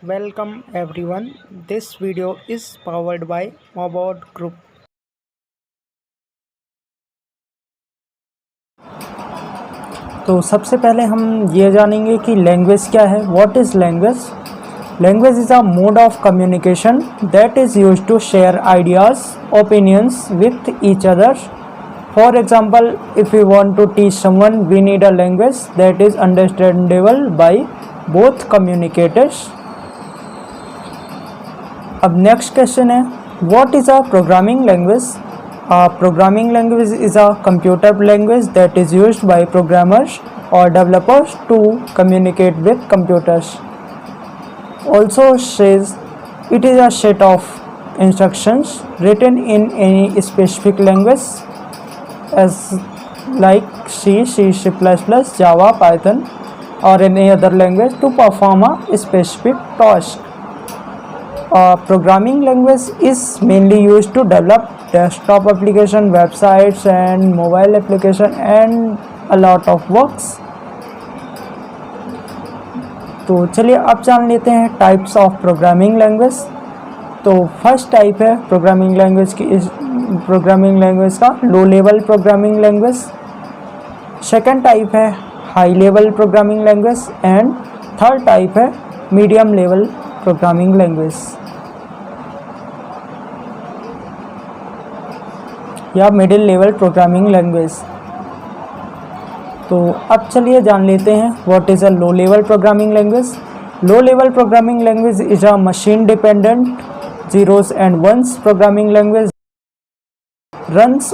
Welcome everyone. This video is powered by Mobot Group. तो सबसे पहले हम ये जानेंगे कि लैंग्वेज क्या है. What is language? Language is a mode of communication that is used to share ideas, opinions with each other. For example, if we want to teach someone, we need a language that is understandable by both communicators. अब next question है, what is a programming language? Programming language is a computer language that is used by programmers or developers to communicate with computers. Also says it is a set of instructions written in any specific language as like C, C++, Java, Python or any other language to perform a specific task. Programming language is mainly used to develop desktop application, websites and mobile application and a lot of works. तो चलिए अब जान लेते हैं types of programming language. तो first type है programming language का low level programming language. Second type है high level programming language and third type है मीडियम लेवल प्रोग्रामिंग लैंग्वेज या मिडिल लेवल प्रोग्रामिंग लैंग्वेज. तो अब चलिए जान लेते हैं what is a low level programming language. Low level programming language is a machine dependent zeros and ones programming language runs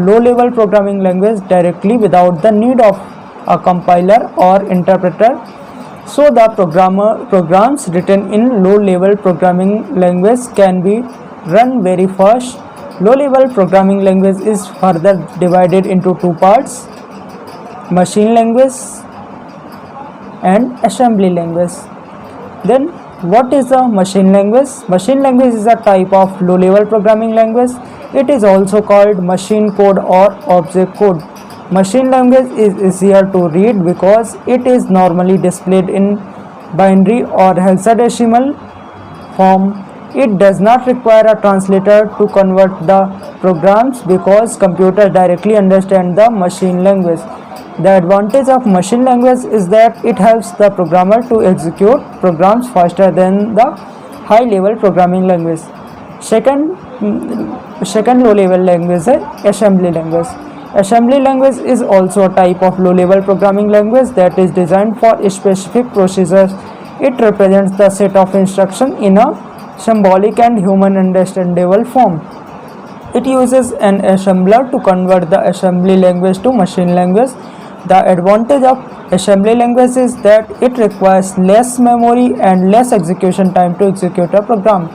low level programming language directly without the need of a compiler or interpreter. So the programs written in low level programming language can be run very fast. Low level programming language is further divided into two parts: machine language and assembly language. Then what is a machine language? Machine language is a type of low level programming language. It is also called machine code or object code. Machine language is easier to read because it is normally displayed in binary or hexadecimal form. It does not require a translator to convert the programs because computers directly understand the machine language. The advantage of machine language is that it helps the programmer to execute programs faster than the high level programming language. Second low level language है assembly language. Assembly language is also a type of low level programming language that is designed for specific procedures. It represents the set of instructions in a symbolic and human understandable form. It uses an assembler to convert the assembly language to machine language. The advantage of assembly language is that it requires less memory and less execution time to execute a program.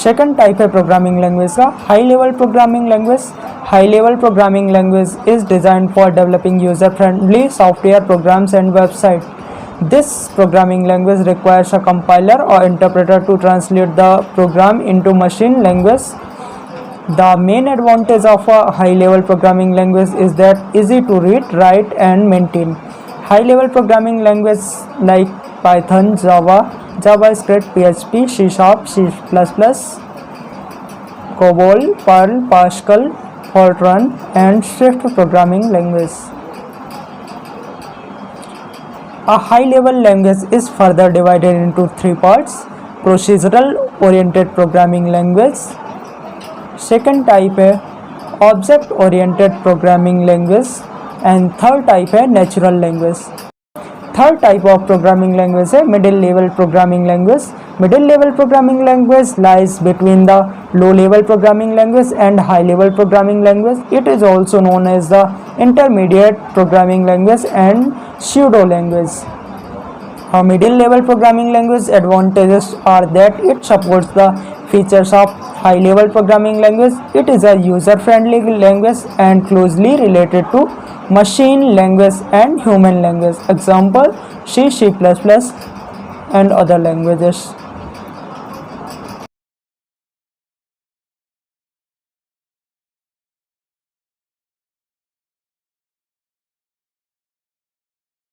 Second type है programming language का high level programming language. High level programming language is designed for developing user friendly software programs and websites. This programming language requires a compiler or interpreter to translate the program into machine language. The main advantage of a high-level programming language is that easy to read, write, and maintain. High-level programming language like Python, Java, JavaScript, PHP, C#, C++, COBOL, Perl, Pascal, Fortran, and Swift programming language. A high-level language is further divided into three parts: procedural-oriented programming language. Second type है object oriented programming language and third type है natural language. Third type of programming language है middle level programming language. Middle level programming language lies between the low level programming language and high level programming language. It is also known as the intermediate programming language and pseudo language. A middle level programming language advantages are that it supports the features of high level programming language. It is a user friendly language and closely related to machine language and human language. Example C++ and other languages.